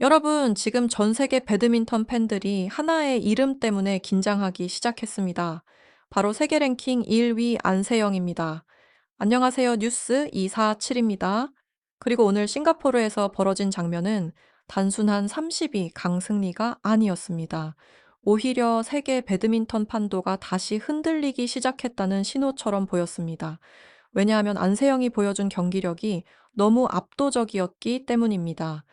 여러분, 지금 전 세계 배드민턴 팬들이 하나의 이름 때문에 긴장하기 시작했습니다. 바로 세계 랭킹 1위 안세영입니다. 안녕하세요. 뉴스 247입니다. 그리고 오늘 싱가포르에서 벌어진 장면은 단순한 30위 강승리가 아니었습니다. 오히려 세계 배드민턴 판도가 다시 흔들리기 시작했다는 신호처럼 보였습니다. 왜냐하면 안세영이 보여준 경기력이 너무 압도적이었기 때문입니다.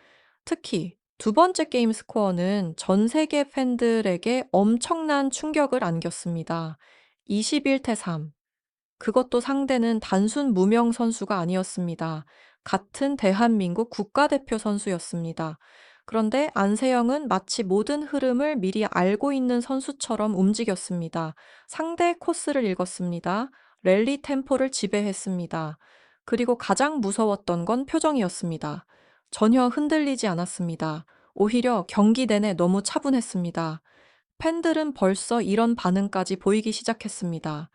특히 두 번째 게임 스코어는 전 세계 팬들에게 엄청난 충격을 안겼습니다. 21대 3. 그것도 상대는 단순 무명 선수가 아니었습니다. 같은 대한민국 국가대표 선수였습니다. 그런데 안세영은 마치 모든 흐름을 미리 알고 있는 선수처럼 움직였습니다. 상대 코스를 읽었습니다. 랠리 템포를 지배했습니다. 그리고 가장 무서웠던 건 표정이었습니다. 전혀 흔들리지 않았습니다. 오히려 경기 내내 너무 차분했습니다. 팬들은 벌써 이런 반응까지 보이기 시작했습니다.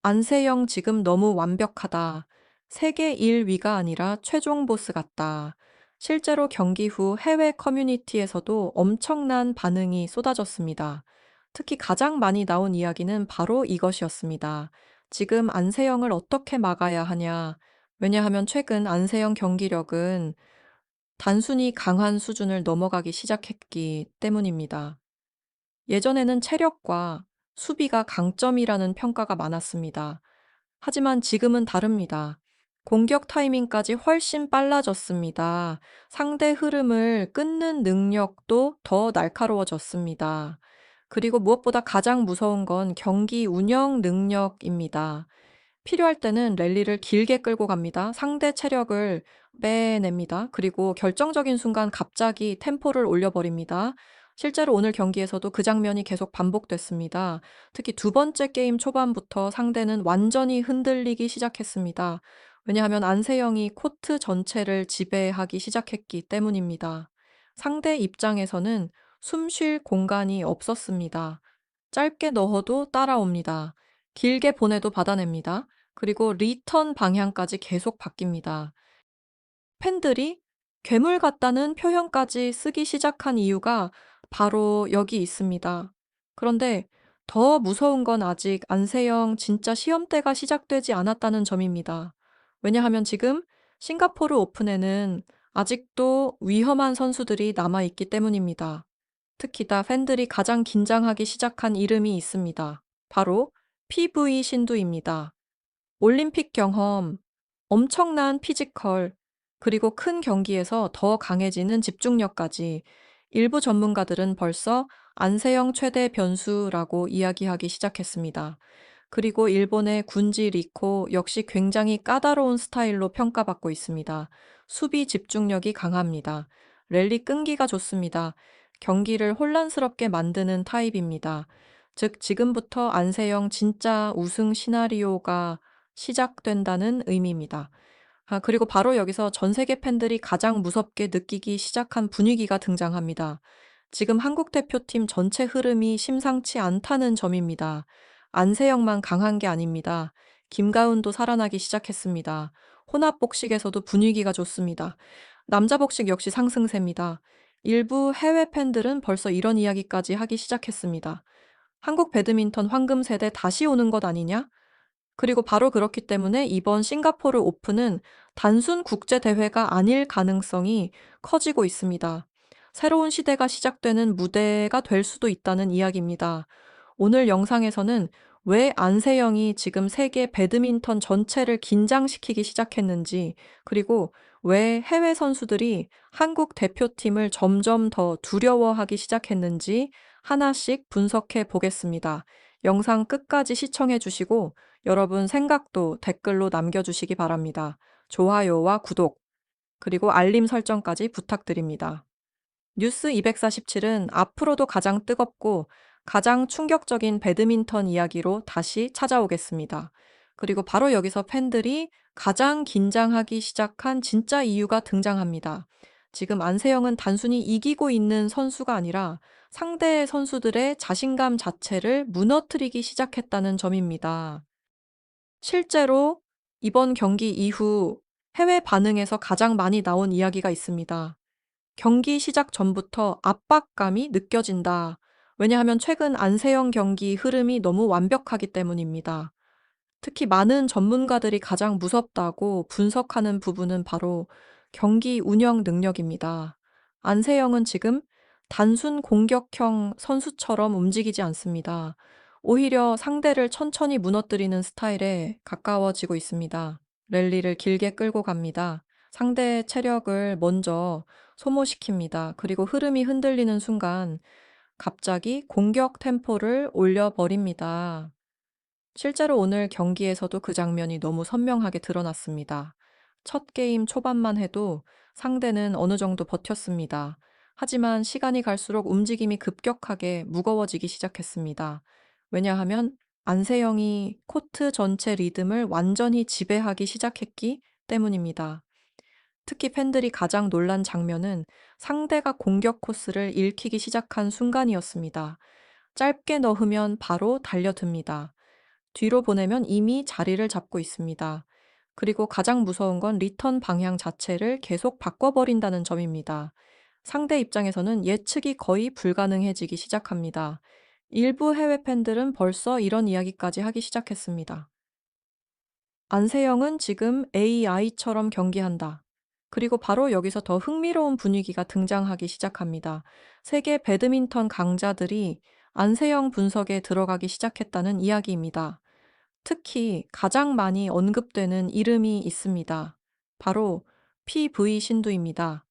안세영 지금 너무 완벽하다. 세계 1위가 아니라 최종 보스 같다. 실제로 경기 후 해외 커뮤니티에서도 엄청난 반응이 쏟아졌습니다. 특히 가장 많이 나온 이야기는 바로 이것이었습니다. 지금 안세영을 어떻게 막아야 하냐. 왜냐하면 최근 안세영 경기력은 단순히 강한 수준을 넘어가기 시작했기 때문입니다. 예전에는 체력과 수비가 강점이라는 평가가 많았습니다. 하지만 지금은 다릅니다. 공격 타이밍까지 훨씬 빨라졌습니다. 상대 흐름을 끊는 능력도 더 날카로워졌습니다. 그리고 무엇보다 가장 무서운 건 경기 운영 능력입니다. 필요할 때는 랠리를 길게 끌고 갑니다. 상대 체력을 빼냅니다. 그리고 결정적인 순간 갑자기 템포를 올려버립니다. 실제로 오늘 경기에서도 그 장면이 계속 반복됐습니다. 특히 두 번째 게임 초반부터 상대는 완전히 흔들리기 시작했습니다. 왜냐하면 안세영이 코트 전체를 지배하기 시작했기 때문입니다. 상대 입장에서는 숨쉴 공간이 없었습니다. 짧게 넣어도 따라옵니다. 길게 보내도 받아냅니다. 그리고 리턴 방향까지 계속 바뀝니다. 팬들이 괴물 같다는 표현까지 쓰기 시작한 이유가 바로 여기 있습니다. 그런데 더 무서운 건 아직 안세영 진짜 시험대가 시작되지 않았다는 점입니다. 왜냐하면 지금 싱가포르 오픈에는 아직도 위험한 선수들이 남아있기 때문입니다. 특히 다 팬들이 가장 긴장하기 시작한 이름이 있습니다. 바로 PV 신두입니다. 올림픽 경험, 엄청난 피지컬, 그리고 큰 경기에서 더 강해지는 집중력까지 일부 전문가들은 벌써 안세영 최대 변수라고 이야기하기 시작했습니다. 그리고 일본의 군지 리코 역시 굉장히 까다로운 스타일로 평가받고 있습니다. 수비 집중력이 강합니다. 랠리 끈기가 좋습니다. 경기를 혼란스럽게 만드는 타입입니다. 즉, 지금부터 안세영 진짜 우승 시나리오가 시작된다는 의미입니다. 그리고 바로 여기서 전 세계 팬들이 가장 무섭게 느끼기 시작한 분위기가 등장합니다. 지금 한국 대표팀 전체 흐름이 심상치 않다는 점입니다. 안세영만 강한 게 아닙니다. 김가은도 살아나기 시작했습니다. 혼합 복식에서도 분위기가 좋습니다. 남자 복식 역시 상승세입니다. 일부 해외 팬들은 벌써 이런 이야기까지 하기 시작했습니다. 한국 배드민턴 황금 세대 다시 오는 것 아니냐? 그리고 바로 그렇기 때문에 이번 싱가포르 오픈은 단순 국제 대회가 아닐 가능성이 커지고 있습니다. 새로운 시대가 시작되는 무대가 될 수도 있다는 이야기입니다. 오늘 영상에서는 왜 안세영이 지금 세계 배드민턴 전체를 긴장시키기 시작했는지, 그리고 왜 해외 선수들이 한국 대표팀을 점점 더 두려워하기 시작했는지 하나씩 분석해 보겠습니다. 영상 끝까지 시청해 주시고 여러분 생각도 댓글로 남겨주시기 바랍니다. 좋아요와 구독, 그리고 알림 설정까지 부탁드립니다. 뉴스 247은 앞으로도 가장 뜨겁고 가장 충격적인 배드민턴 이야기로 다시 찾아오겠습니다. 그리고 바로 여기서 팬들이 가장 긴장하기 시작한 진짜 이유가 등장합니다. 지금 안세영은 단순히 이기고 있는 선수가 아니라 상대 선수들의 자신감 자체를 무너뜨리기 시작했다는 점입니다. 실제로 이번 경기 이후 해외 반응에서 가장 많이 나온 이야기가 있습니다. 경기 시작 전부터 압박감이 느껴진다. 왜냐하면 최근 안세영 경기 흐름이 너무 완벽하기 때문입니다. 특히 많은 전문가들이 가장 무섭다고 분석하는 부분은 바로 경기 운영 능력입니다. 안세영은 지금 단순 공격형 선수처럼 움직이지 않습니다. 오히려 상대를 천천히 무너뜨리는 스타일에 가까워지고 있습니다. 랠리를 길게 끌고 갑니다. 상대의 체력을 먼저 소모시킵니다. 그리고 흐름이 흔들리는 순간 갑자기 공격 템포를 올려버립니다. 실제로 오늘 경기에서도 그 장면이 너무 선명하게 드러났습니다. 첫 게임 초반만 해도 상대는 어느 정도 버텼습니다. 하지만 시간이 갈수록 움직임이 급격하게 무거워지기 시작했습니다. 왜냐하면 안세영이 코트 전체 리듬을 완전히 지배하기 시작했기 때문입니다. 특히 팬들이 가장 놀란 장면은 상대가 공격 코스를 읽히기 시작한 순간이었습니다. 짧게 넣으면 바로 달려듭니다. 뒤로 보내면 이미 자리를 잡고 있습니다. 그리고 가장 무서운 건 리턴 방향 자체를 계속 바꿔버린다는 점입니다. 상대 입장에서는 예측이 거의 불가능해지기 시작합니다. 일부 해외 팬들은 벌써 이런 이야기까지 하기 시작했습니다. 안세영은 지금 AI처럼 경기한다. 그리고 바로 여기서 더 흥미로운 분위기가 등장하기 시작합니다. 세계 배드민턴 강자들이 안세영 분석에 들어가기 시작했다는 이야기입니다. 특히 가장 많이 언급되는 이름이 있습니다. 바로 PV 신두입니다.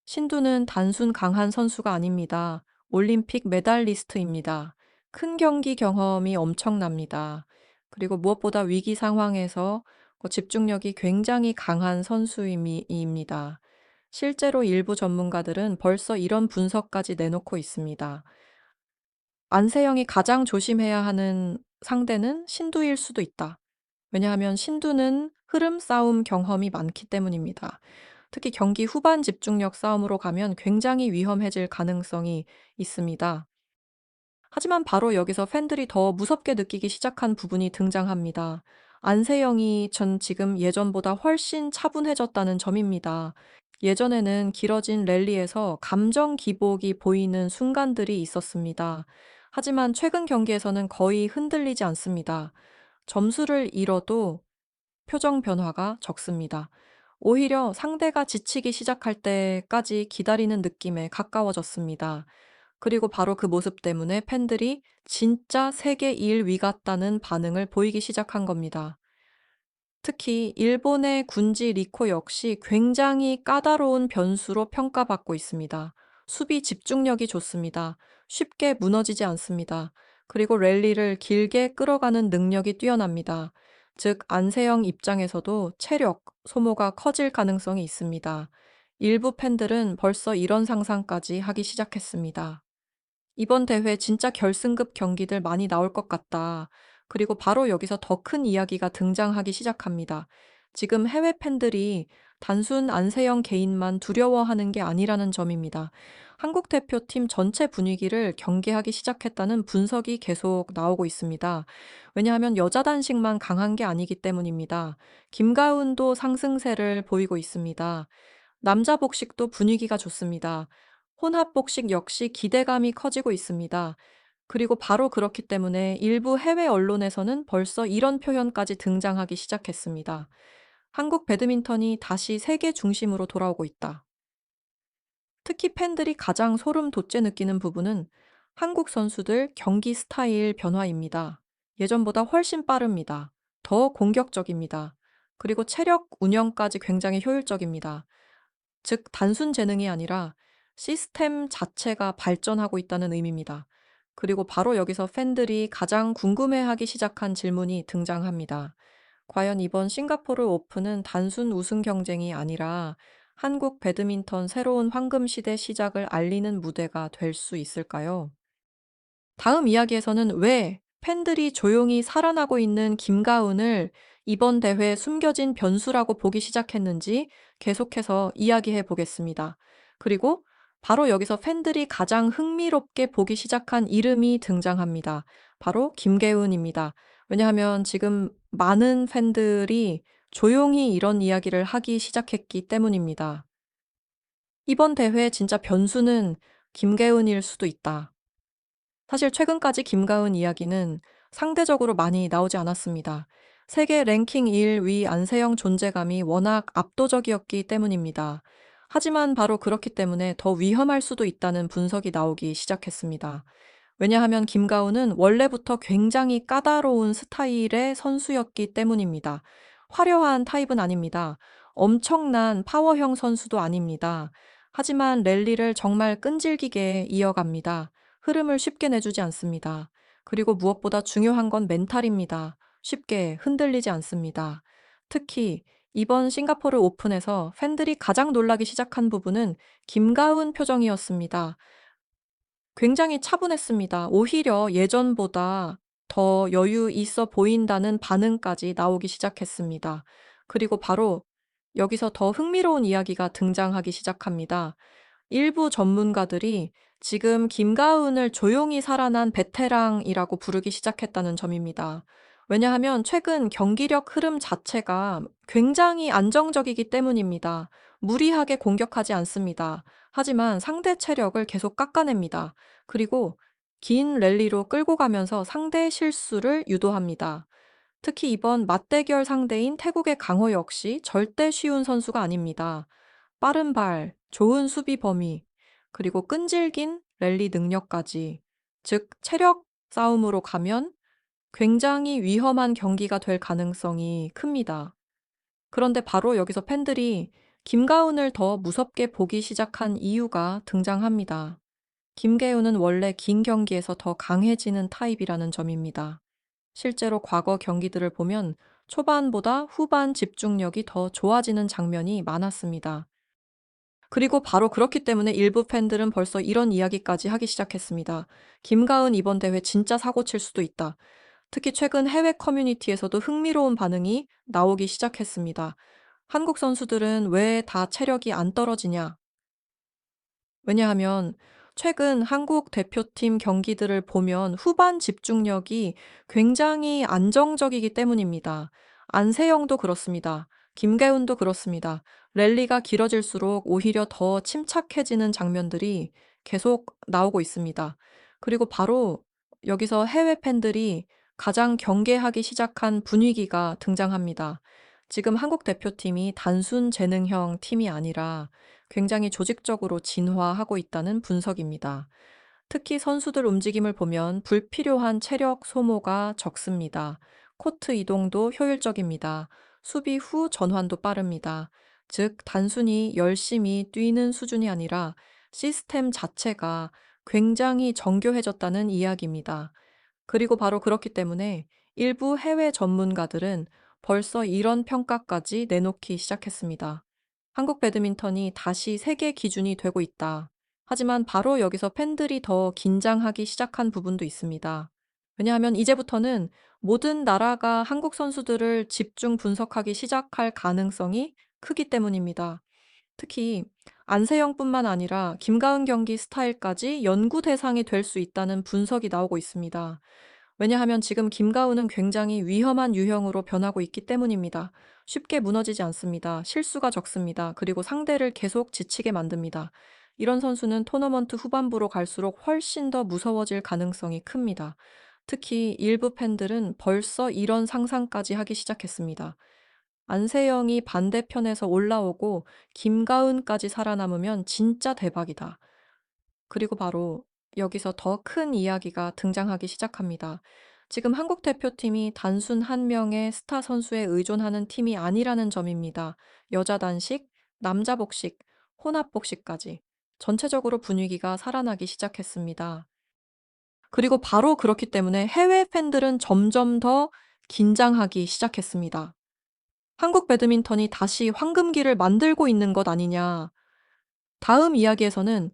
신두는 단순 강한 선수가 아닙니다. 올림픽 메달리스트입니다. 큰 경기 경험이 엄청납니다. 그리고 무엇보다 위기 상황에서 집중력이 굉장히 강한 선수입니다. 실제로 일부 전문가들은 벌써 이런 분석까지 내놓고 있습니다. 안세영이 가장 조심해야 하는 상대는 신두일 수도 있다. 왜냐하면 신두는 흐름 싸움 경험이 많기 때문입니다. 특히 경기 후반 집중력 싸움으로 가면 굉장히 위험해질 가능성이 있습니다. 하지만 바로 여기서 팬들이 더 무섭게 느끼기 시작한 부분이 등장합니다. 안세영이 전 지금 예전보다 훨씬 차분해졌다는 점입니다. 예전에는 길어진 랠리에서 감정 기복이 보이는 순간들이 있었습니다. 하지만 최근 경기에서는 거의 흔들리지 않습니다. 점수를 잃어도 표정 변화가 적습니다. 오히려 상대가 지치기 시작할 때까지 기다리는 느낌에 가까워졌습니다. 그리고 바로 그 모습 때문에 팬들이 진짜 세계 1위 같다는 반응을 보이기 시작한 겁니다. 특히 일본의 군지 리코 역시 굉장히 까다로운 변수로 평가받고 있습니다. 수비 집중력이 좋습니다. 쉽게 무너지지 않습니다. 그리고 랠리를 길게 끌어가는 능력이 뛰어납니다. 즉, 안세영 입장에서도 체력 소모가 커질 가능성이 있습니다. 일부 팬들은 벌써 이런 상상까지 하기 시작했습니다. 이번 대회 진짜 결승급 경기들 많이 나올 것 같다. 그리고 바로 여기서 더 큰 이야기가 등장하기 시작합니다. 지금 해외 팬들이 단순 안세영 개인만 두려워하는 게 아니라는 점입니다. 한국 대표팀 전체 분위기를 경계하기 시작했다는 분석이 계속 나오고 있습니다. 왜냐하면 여자 단식만 강한 게 아니기 때문입니다. 김가은도 상승세를 보이고 있습니다. 남자 복식도 분위기가 좋습니다. 혼합 복식 역시 기대감이 커지고 있습니다. 그리고 바로 그렇기 때문에 일부 해외 언론에서는 벌써 이런 표현까지 등장하기 시작했습니다. 한국 배드민턴이 다시 세계 중심으로 돌아오고 있다. 특히 팬들이 가장 소름 돋게 느끼는 부분은 한국 선수들 경기 스타일 변화입니다. 예전보다 훨씬 빠릅니다. 더 공격적입니다. 그리고 체력 운영까지 굉장히 효율적입니다. 즉, 단순 재능이 아니라 시스템 자체가 발전하고 있다는 의미입니다. 그리고 바로 여기서 팬들이 가장 궁금해하기 시작한 질문이 등장합니다. 과연 이번 싱가포르 오픈은 단순 우승 경쟁이 아니라 한국 배드민턴 새로운 황금 시대 시작을 알리는 무대가 될 수 있을까요? 다음 이야기에서는 왜 팬들이 조용히 살아나고 있는 김가은을 이번 대회에 숨겨진 변수라고 보기 시작했는지 계속해서 이야기해 보겠습니다. 그리고 바로 여기서 팬들이 가장 흥미롭게 보기 시작한 이름이 등장합니다. 바로 김계은입니다. 왜냐하면 지금 많은 팬들이 조용히 이런 이야기를 하기 시작했기 때문입니다. 이번 대회 진짜 변수는 김계은일 수도 있다. 사실 최근까지 김가은 이야기는 상대적으로 많이 나오지 않았습니다. 세계 랭킹 1위 안세영 존재감이 워낙 압도적이었기 때문입니다. 하지만 바로 그렇기 때문에 더 위험할 수도 있다는 분석이 나오기 시작했습니다. 왜냐하면 김가은은 원래부터 굉장히 까다로운 스타일의 선수였기 때문입니다. 화려한 타입은 아닙니다. 엄청난 파워형 선수도 아닙니다. 하지만 랠리를 정말 끈질기게 이어갑니다. 흐름을 쉽게 내주지 않습니다. 그리고 무엇보다 중요한 건 멘탈입니다. 쉽게 흔들리지 않습니다. 특히 이번 싱가포르 오픈에서 팬들이 가장 놀라기 시작한 부분은 김가은 표정이었습니다. 굉장히 차분했습니다. 오히려 예전보다 더 여유 있어 보인다는 반응까지 나오기 시작했습니다. 그리고 바로 여기서 더 흥미로운 이야기가 등장하기 시작합니다. 일부 전문가들이 지금 김가은을 조용히 살아난 베테랑이라고 부르기 시작했다는 점입니다. 왜냐하면 최근 경기력 흐름 자체가 굉장히 안정적이기 때문입니다. 무리하게 공격하지 않습니다. 하지만 상대 체력을 계속 깎아냅니다. 그리고 긴 랠리로 끌고 가면서 상대의 실수를 유도합니다. 특히 이번 맞대결 상대인 태국의 강호 역시 절대 쉬운 선수가 아닙니다. 빠른 발, 좋은 수비 범위, 그리고 끈질긴 랠리 능력까지. 즉, 체력 싸움으로 가면 굉장히 위험한 경기가 될 가능성이 큽니다. 그런데 바로 여기서 팬들이 김가은을 더 무섭게 보기 시작한 이유가 등장합니다. 김계훈은 원래 긴 경기에서 더 강해지는 타입이라는 점입니다. 실제로 과거 경기들을 보면 초반보다 후반 집중력이 더 좋아지는 장면이 많았습니다. 그리고 바로 그렇기 때문에 일부 팬들은 벌써 이런 이야기까지 하기 시작했습니다. 김가은 이번 대회 진짜 사고 칠 수도 있다. 특히 최근 해외 커뮤니티에서도 흥미로운 반응이 나오기 시작했습니다. 한국 선수들은 왜 다 체력이 안 떨어지냐? 왜냐하면 최근 한국 대표팀 경기들을 보면 후반 집중력이 굉장히 안정적이기 때문입니다. 안세영도 그렇습니다. 김계훈도 그렇습니다. 랠리가 길어질수록 오히려 더 침착해지는 장면들이 계속 나오고 있습니다. 그리고 바로 여기서 해외 팬들이 가장 경계하기 시작한 분위기가 등장합니다. 지금 한국 대표팀이 단순 재능형 팀이 아니라 굉장히 조직적으로 진화하고 있다는 분석입니다. 특히 선수들 움직임을 보면 불필요한 체력 소모가 적습니다. 코트 이동도 효율적입니다. 수비 후 전환도 빠릅니다. 즉, 단순히 열심히 뛰는 수준이 아니라 시스템 자체가 굉장히 정교해졌다는 이야기입니다. 그리고 바로 그렇기 때문에 일부 해외 전문가들은 벌써 이런 평가까지 내놓기 시작했습니다. 한국 배드민턴이 다시 세계 기준이 되고 있다. 하지만 바로 여기서 팬들이 더 긴장하기 시작한 부분도 있습니다. 왜냐하면 이제부터는 모든 나라가 한국 선수들을 집중 분석하기 시작할 가능성이 크기 때문입니다. 특히 안세영뿐만 아니라 김가은 경기 스타일까지 연구 대상이 될 수 있다는 분석이 나오고 있습니다. 왜냐하면 지금 김가은은 굉장히 위험한 유형으로 변하고 있기 때문입니다. 쉽게 무너지지 않습니다. 실수가 적습니다. 그리고 상대를 계속 지치게 만듭니다. 이런 선수는 토너먼트 후반부로 갈수록 훨씬 더 무서워질 가능성이 큽니다. 특히 일부 팬들은 벌써 이런 상상까지 하기 시작했습니다. 안세영이 반대편에서 올라오고 김가은까지 살아남으면 진짜 대박이다. 그리고 바로 여기서 더 큰 이야기가 등장하기 시작합니다. 지금 한국 대표팀이 단순 한 명의 스타 선수에 의존하는 팀이 아니라는 점입니다. 여자 단식, 남자 복식, 혼합 복식까지 전체적으로 분위기가 살아나기 시작했습니다. 그리고 바로 그렇기 때문에 해외 팬들은 점점 더 긴장하기 시작했습니다. 한국 배드민턴이 다시 황금기를 만들고 있는 것 아니냐. 다음 이야기에서는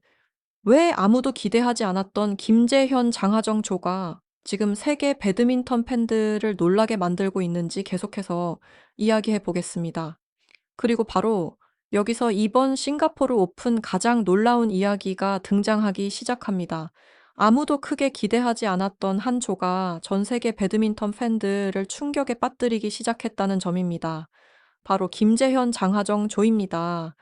왜 아무도 기대하지 않았던 김재현, 장하정 조가 지금 세계 배드민턴 팬들을 놀라게 만들고 있는지 계속해서 이야기해 보겠습니다. 그리고 바로 여기서 이번 싱가포르 오픈 가장 놀라운 이야기가 등장하기 시작합니다. 아무도 크게 기대하지 않았던 한 조가 전 세계 배드민턴 팬들을 충격에 빠뜨리기 시작했다는 점입니다. 바로 김재현, 장하정 조입니다.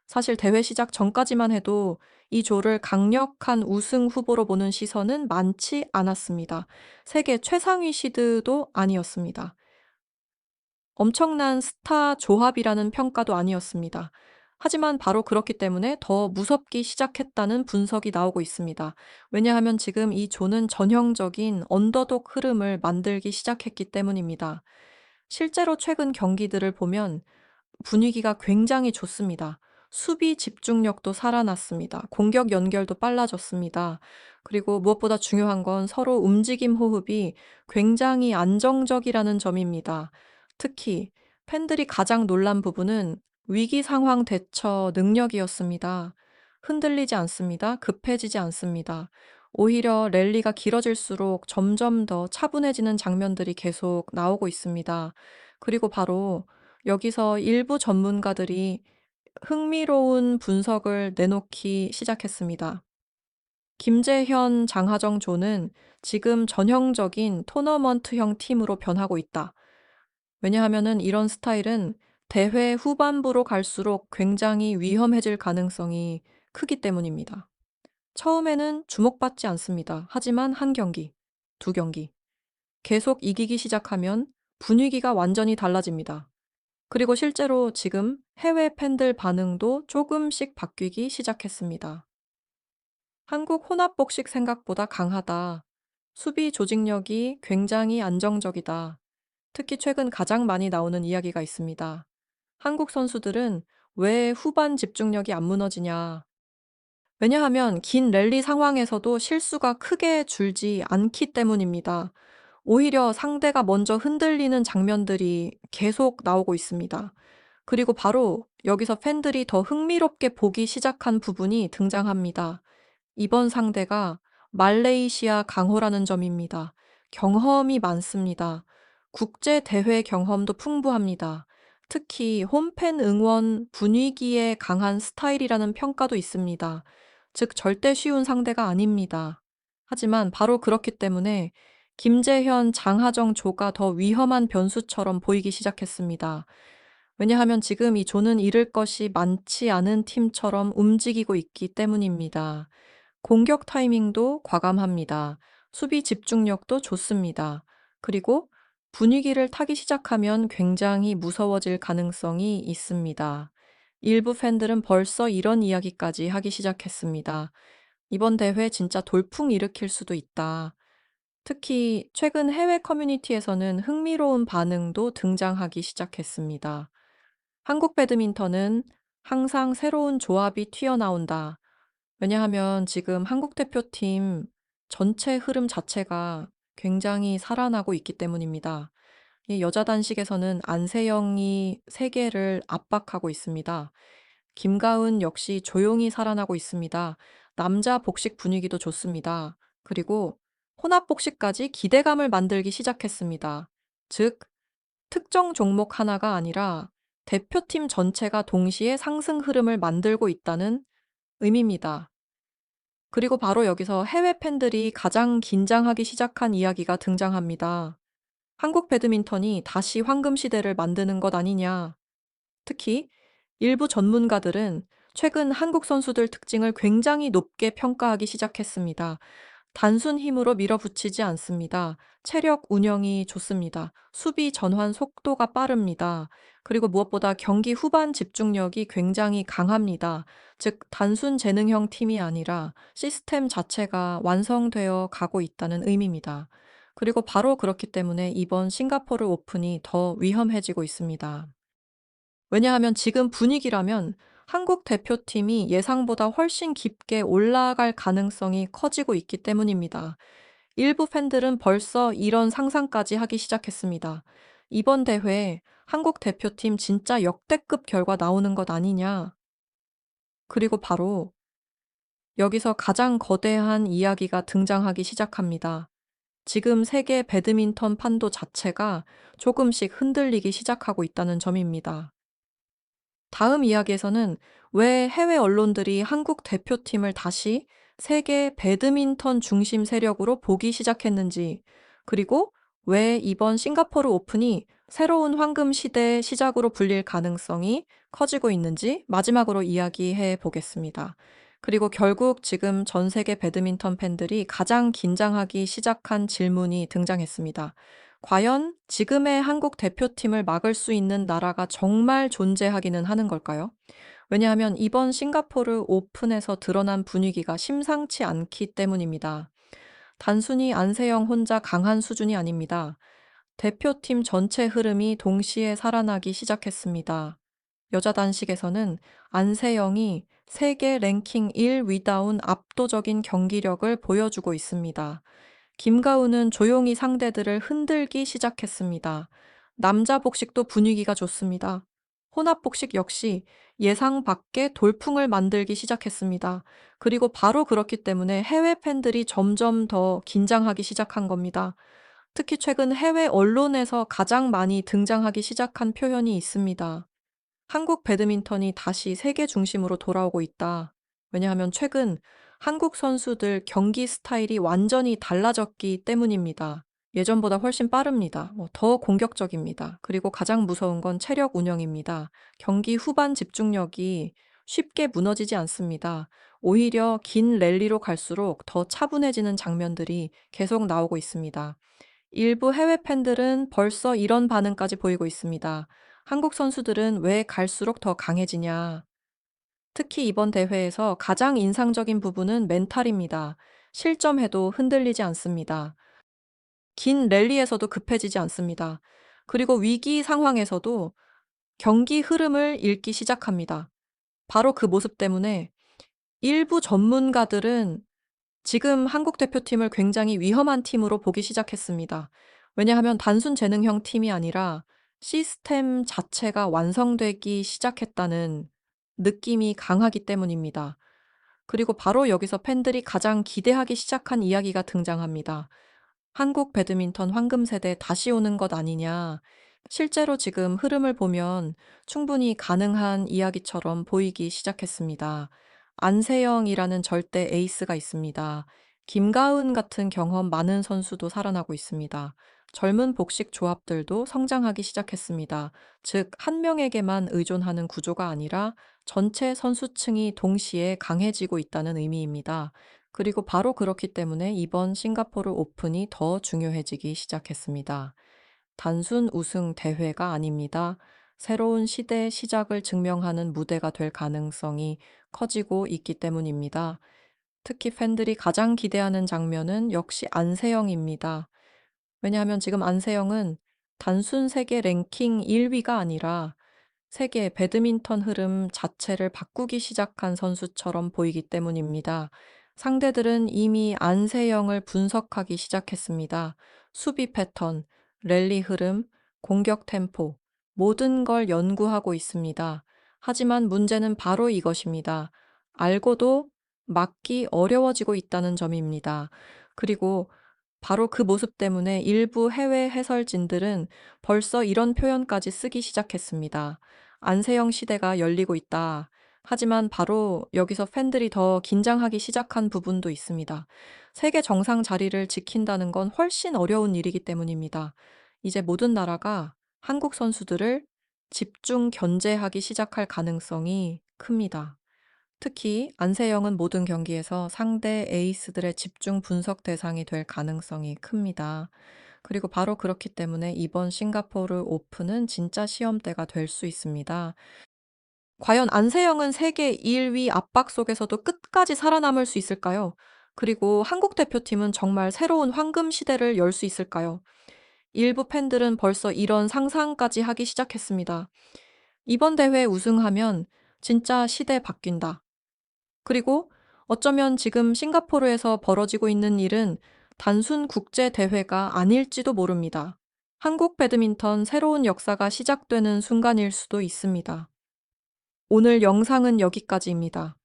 사실 대회 시작 전까지만 해도 이 조를 강력한 우승 후보로 보는 시선은 많지 않았습니다. 세계 최상위 시드도 아니었습니다. 엄청난 스타 조합이라는 평가도 아니었습니다. 하지만 바로 그렇기 때문에 더 무섭기 시작했다는 분석이 나오고 있습니다. 왜냐하면 지금 이 조는 전형적인 언더독 흐름을 만들기 시작했기 때문입니다. 실제로 최근 경기들을 보면 분위기가 굉장히 좋습니다. 수비 집중력도 살아났습니다. 공격 연결도 빨라졌습니다. 그리고 무엇보다 중요한 건 서로 움직임 호흡이 굉장히 안정적이라는 점입니다. 특히 팬들이 가장 놀란 부분은 위기 상황 대처 능력이었습니다. 흔들리지 않습니다. 급해지지 않습니다. 오히려 랠리가 길어질수록 점점 더 차분해지는 장면들이 계속 나오고 있습니다. 그리고 바로 여기서 일부 전문가들이 흥미로운 분석을 내놓기 시작했습니다. 김재현, 장하정 조는 지금 전형적인 토너먼트형 팀으로 변하고 있다. 왜냐하면은 이런 스타일은 대회 후반부로 갈수록 굉장히 위험해질 가능성이 크기 때문입니다. 처음에는 주목받지 않습니다. 하지만 한 경기, 두 경기, 계속 이기기 시작하면 분위기가 완전히 달라집니다. 그리고 실제로 지금 해외 팬들 반응도 조금씩 바뀌기 시작했습니다. 한국 혼합복식 생각보다 강하다. 수비 조직력이 굉장히 안정적이다. 특히 최근 가장 많이 나오는 이야기가 있습니다. 한국 선수들은 왜 후반 집중력이 안 무너지냐. 왜냐하면 긴 랠리 상황에서도 실수가 크게 줄지 않기 때문입니다. 오히려 상대가 먼저 흔들리는 장면들이 계속 나오고 있습니다. 그리고 바로 여기서 팬들이 더 흥미롭게 보기 시작한 부분이 등장합니다. 이번 상대가 말레이시아 강호라는 점입니다. 경험이 많습니다. 국제 대회 경험도 풍부합니다. 특히 홈팬 응원 분위기에 강한 스타일이라는 평가도 있습니다. 즉 절대 쉬운 상대가 아닙니다. 하지만 바로 그렇기 때문에 김재현, 장하정 조가 더 위험한 변수처럼 보이기 시작했습니다. 왜냐하면 지금 이 조는 잃을 것이 많지 않은 팀처럼 움직이고 있기 때문입니다. 공격 타이밍도 과감합니다. 수비 집중력도 좋습니다. 그리고 분위기를 타기 시작하면 굉장히 무서워질 가능성이 있습니다. 일부 팬들은 벌써 이런 이야기까지 하기 시작했습니다. 이번 대회 진짜 돌풍 일으킬 수도 있다. 특히 최근 해외 커뮤니티에서는 흥미로운 반응도 등장하기 시작했습니다. 한국 배드민턴은 항상 새로운 조합이 튀어나온다. 왜냐하면 지금 한국 대표팀 전체 흐름 자체가 굉장히 살아나고 있기 때문입니다. 이 여자 단식에서는 안세영이 세계를 압박하고 있습니다. 김가은 역시 조용히 살아나고 있습니다. 남자 복식 분위기도 좋습니다. 그리고 혼합 복식까지 기대감을 만들기 시작했습니다. 즉, 특정 종목 하나가 아니라 대표팀 전체가 동시에 상승 흐름을 만들고 있다는 의미입니다. 그리고 바로 여기서 해외 팬들이 가장 긴장하기 시작한 이야기가 등장합니다. 한국 배드민턴이 다시 황금 시대를 만드는 것 아니냐. 특히 일부 전문가들은 최근 한국 선수들 특징을 굉장히 높게 평가하기 시작했습니다. 단순 힘으로 밀어붙이지 않습니다. 체력 운영이 좋습니다. 수비 전환 속도가 빠릅니다. 그리고 무엇보다 경기 후반 집중력이 굉장히 강합니다. 즉, 단순 재능형 팀이 아니라 시스템 자체가 완성되어 가고 있다는 의미입니다. 그리고 바로 그렇기 때문에 이번 싱가포르 오픈이 더 위험해지고 있습니다. 왜냐하면 지금 분위기라면 한국 대표팀이 예상보다 훨씬 깊게 올라갈 가능성이 커지고 있기 때문입니다. 일부 팬들은 벌써 이런 상상까지 하기 시작했습니다. 이번 대회에 한국 대표팀 진짜 역대급 결과 나오는 것 아니냐. 그리고 바로 여기서 가장 거대한 이야기가 등장하기 시작합니다. 지금 세계 배드민턴 판도 자체가 조금씩 흔들리기 시작하고 있다는 점입니다. 다음 이야기에서는 왜 해외 언론들이 한국 대표팀을 다시 세계 배드민턴 중심 세력으로 보기 시작했는지, 그리고 왜 이번 싱가포르 오픈이 새로운 황금 시대의 시작으로 불릴 가능성이 커지고 있는지 마지막으로 이야기해 보겠습니다. 그리고 결국 지금 전 세계 배드민턴 팬들이 가장 긴장하기 시작한 질문이 등장했습니다. 과연 지금의 한국 대표팀을 막을 수 있는 나라가 정말 존재하기는 하는 걸까요? 왜냐하면 이번 싱가포르 오픈에서 드러난 분위기가 심상치 않기 때문입니다. 단순히 안세영 혼자 강한 수준이 아닙니다. 대표팀 전체 흐름이 동시에 살아나기 시작했습니다. 여자 단식에서는 안세영이 세계 랭킹 1위다운 압도적인 경기력을 보여주고 있습니다. 김가우는 조용히 상대들을 흔들기 시작했습니다. 남자 복식도 분위기가 좋습니다. 혼합 복식 역시 예상 밖의 돌풍을 만들기 시작했습니다. 그리고 바로 그렇기 때문에 해외 팬들이 점점 더 긴장하기 시작한 겁니다. 특히 최근 해외 언론에서 가장 많이 등장하기 시작한 표현이 있습니다. 한국 배드민턴이 다시 세계 중심으로 돌아오고 있다. 왜냐하면 최근 한국 선수들 경기 스타일이 완전히 달라졌기 때문입니다. 예전보다 훨씬 빠릅니다. 더 공격적입니다. 그리고 가장 무서운 건 체력 운영입니다. 경기 후반 집중력이 쉽게 무너지지 않습니다. 오히려 긴 랠리로 갈수록 더 차분해지는 장면들이 계속 나오고 있습니다. 일부 해외 팬들은 벌써 이런 반응까지 보이고 있습니다. 한국 선수들은 왜 갈수록 더 강해지냐? 특히 이번 대회에서 가장 인상적인 부분은 멘탈입니다. 실점해도 흔들리지 않습니다. 긴 랠리에서도 급해지지 않습니다. 그리고 위기 상황에서도 경기 흐름을 읽기 시작합니다. 바로 그 모습 때문에 일부 전문가들은 지금 한국 대표팀을 굉장히 위험한 팀으로 보기 시작했습니다. 왜냐하면 단순 재능형 팀이 아니라 시스템 자체가 완성되기 시작했다는 느낌이 강하기 때문입니다. 그리고 바로 여기서 팬들이 가장 기대하기 시작한 이야기가 등장합니다. 한국 배드민턴 황금 세대 다시 오는 것 아니냐. 실제로 지금 흐름을 보면 충분히 가능한 이야기처럼 보이기 시작했습니다. 안세영이라는 절대 에이스가 있습니다. 김가은 같은 경험 많은 선수도 살아나고 있습니다. 젊은 복식 조합들도 성장하기 시작했습니다. 즉, 한 명에게만 의존하는 구조가 아니라 전체 선수층이 동시에 강해지고 있다는 의미입니다. 그리고 바로 그렇기 때문에 이번 싱가포르 오픈이 더 중요해지기 시작했습니다. 단순 우승 대회가 아닙니다. 새로운 시대의 시작을 증명하는 무대가 될 가능성이 커지고 있기 때문입니다. 특히 팬들이 가장 기대하는 장면은 역시 안세영입니다. 왜냐하면 지금 안세영은 단순 세계 랭킹 1위가 아니라 세계 배드민턴 흐름 자체를 바꾸기 시작한 선수처럼 보이기 때문입니다. 상대들은 이미 안세영을 분석하기 시작했습니다. 수비 패턴, 랠리 흐름, 공격 템포, 모든 걸 연구하고 있습니다. 하지만 문제는 바로 이것입니다. 알고도 막기 어려워지고 있다는 점입니다. 그리고 바로 그 모습 때문에 일부 해외 해설진들은 벌써 이런 표현까지 쓰기 시작했습니다. 안세영 시대가 열리고 있다. 하지만 바로 여기서 팬들이 더 긴장하기 시작한 부분도 있습니다. 세계 정상 자리를 지킨다는 건 훨씬 어려운 일이기 때문입니다. 이제 모든 나라가 한국 선수들을 집중 견제하기 시작할 가능성이 큽니다. 특히 안세영은 모든 경기에서 상대 에이스들의 집중 분석 대상이 될 가능성이 큽니다. 그리고 바로 그렇기 때문에 이번 싱가포르 오픈은 진짜 시험대가 될 수 있습니다. 과연 안세영은 세계 1위 압박 속에서도 끝까지 살아남을 수 있을까요? 그리고 한국 대표팀은 정말 새로운 황금 시대를 열 수 있을까요? 일부 팬들은 벌써 이런 상상까지 하기 시작했습니다. 이번 대회 우승하면 진짜 시대 바뀐다. 그리고 어쩌면 지금 싱가포르에서 벌어지고 있는 일은 단순 국제 대회가 아닐지도 모릅니다. 한국 배드민턴 새로운 역사가 시작되는 순간일 수도 있습니다. 오늘 영상은 여기까지입니다.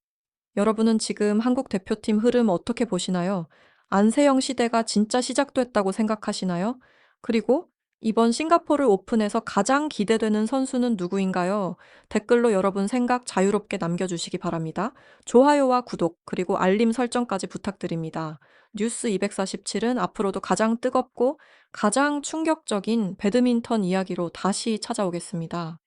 여러분은 지금 한국 대표팀 흐름 어떻게 보시나요? 안세영 시대가 진짜 시작됐다고 생각하시나요? 그리고 이번 싱가포르 오픈에서 가장 기대되는 선수는 누구인가요? 댓글로 여러분 생각 자유롭게 남겨주시기 바랍니다. 좋아요와 구독, 그리고 알림 설정까지 부탁드립니다. 뉴스 247은 앞으로도 가장 뜨겁고 가장 충격적인 배드민턴 이야기로 다시 찾아오겠습니다.